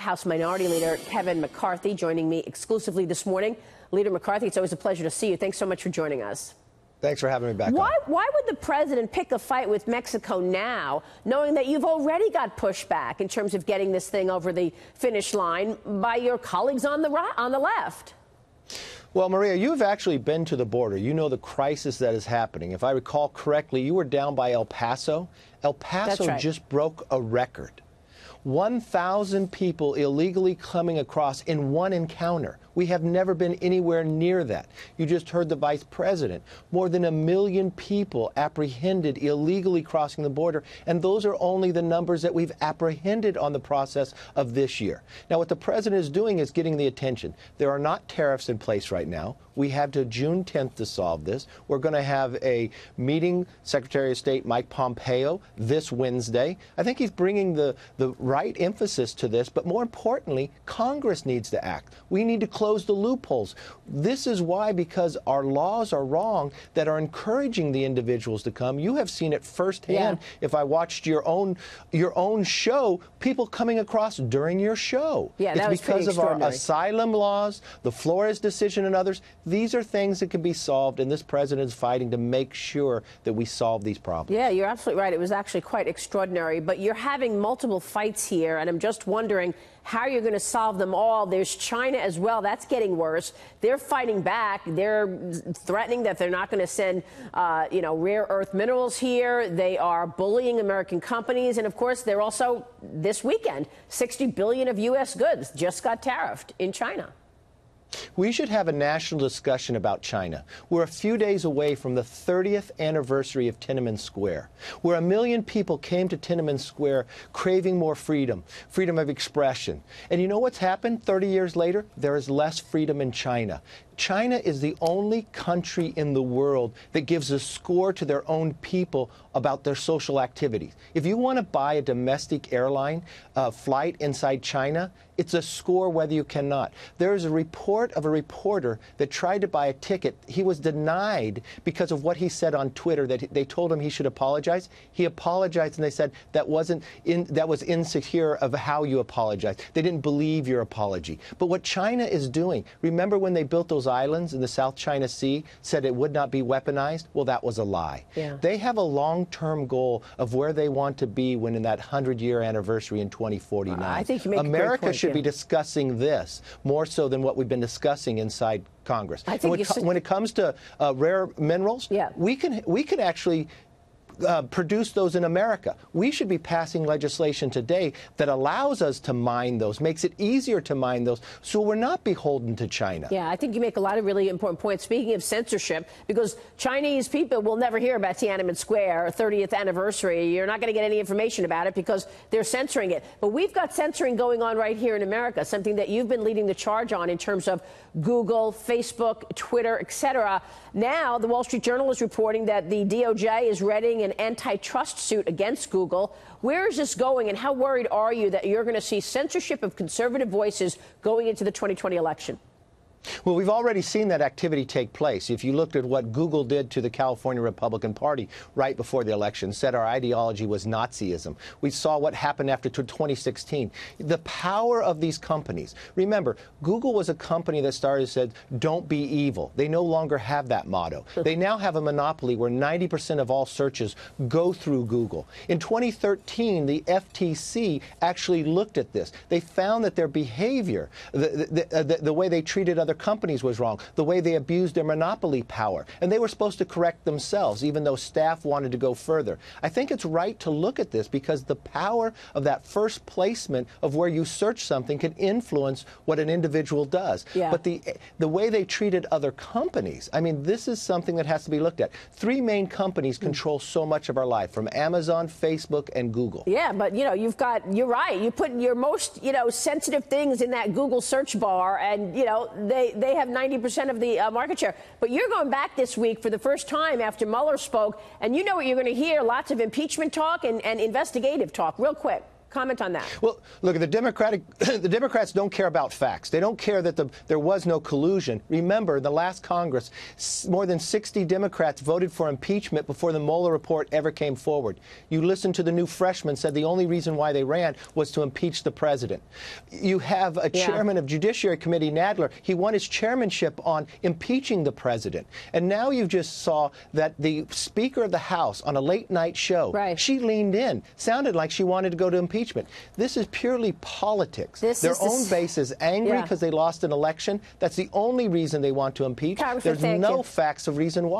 House Minority Leader Kevin McCarthy joining me exclusively this morning. Leader McCarthy, it's always a pleasure to see you. Thanks so much for joining us. Thanks for having me back. Why would the president pick a fight with Mexico now, knowing that you've already got pushback in terms of getting this thing over the finish line by your colleagues on the left? Well, Maria, you have actually been to the border. You know the crisis that is happening. If I recall correctly, you were down by El Paso. El Paso just broke a record. 1,000 people illegally coming across in one encounter. We have never been anywhere near that. You just heard the vice president. More than 1 million people apprehended illegally crossing the border, and those are only the numbers that we've apprehended on the process of this year. Now, what the president is doing is getting the attention. There are not tariffs in place right now. We have to June 10th to solve this. We're going to have a meeting, Secretary of State Mike Pompeo, this Wednesday. I think he's bringing the right emphasis to this, but more importantly, Congress needs to act. We need to close the loopholes. This is why, because our laws are wrong that are encouraging the individuals to come. You have seen it firsthand. Yeah. If I watched your own show, people coming across during your show. Yeah, it's because of our asylum laws, the Flores decision, and others. These are things that can be solved, and this president is fighting to make sure that we solve these problems. Yeah, you're absolutely right. It was actually quite extraordinary. But you're having multiple fights here, and I'm just wondering how you're going to solve them all. There's China as well. That's getting worse. They're fighting back. They're threatening that they're not going to send, rare earth minerals here. They are bullying American companies. And, of course, they're also, this weekend, $60 billion of U.S. goods just got tariffed in China. We should have a national discussion about China. We're a few days away from the 30th anniversary of Tiananmen Square, where 1 million people came to Tiananmen Square craving more freedom, freedom of expression. And you know what's happened 30 years later? There is less freedom in China. China is the only country in the world that gives a score to their own people about their social activities. If you want to buy a domestic airline flight inside China, it's a score whether you cannot. There is a report of a reporter that tried to buy a ticket. He was denied because of what he said on Twitter, that they told him he should apologize. He apologized, and they said that was insecure of how you apologize. They didn't believe your apology. But what China is doing, remember when they built those islands in the South China Sea, said it would not be weaponized? Well, that was a lie. Yeah. They have a long-term goal of where they want to be when in that 100-year anniversary in 2049. I think you make America a great point, should be discussing this more so than what we've been discussing inside Congress. I think when it comes to rare minerals, yeah, we can actually produce those in America. We should be passing legislation today that allows us to mine those, makes it easier to mine those, so we're not beholden to China. Yeah, I think you make a lot of really important points. Speaking of censorship, because Chinese people will never hear about Tiananmen Square, 30th anniversary. You're not going to get any information about it because they're censoring it. But we've got censoring going on right here in America, something that you've been leading the charge on in terms of Google, Facebook, Twitter, etc. Now, the Wall Street Journal is reporting that the DOJ is readying an antitrust suit against Google. Where is this going, and how worried are you that you're going to see censorship of conservative voices going into the 2020 election? Well, we've already seen that activity take place. If you looked at what Google did to the California Republican Party right before the election, said our ideology was Nazism. We saw what happened after 2016. The power of these companies. Remember, Google was a company that started said, don't be evil. They no longer have that motto. They now have a monopoly where 90% of all searches go through Google. In 2013, the FTC actually looked at this. They found that their behavior, the way they treated other companies was wrong, the way they abused their monopoly power. And they were supposed to correct themselves, even though staff wanted to go further. I think it's right to look at this because the power of that first placement of where you search something can influence what an individual does. Yeah. But the way they treated other companies, I mean, this is something that has to be looked at. 3 main companies control so much of our life, from Amazon, Facebook, and Google. Yeah, but, you're right. You put your most, sensitive things in that Google search bar, and, they have 90% of the market share. But you're going back this week for the first time after Mueller spoke, and you know what you're going to hear, lots of impeachment talk and investigative talk. Real quick, comment on that. Well, look, the Democrats don't care about facts. They don't care that there was no collusion. Remember, the last Congress, more than 60 Democrats voted for impeachment before the Mueller report ever came forward. You listen to the new freshman said the only reason why they ran was to impeach the president. You have a chairman of Judiciary Committee, Nadler. He won his chairmanship on impeaching the president. And now you just saw that the Speaker of the House on a late-night show, she leaned in, sounded like she wanted to go to impeachment. This is purely politics. Their own base is angry because they lost an election. That's the only reason they want to impeach. There's no facts of reason why.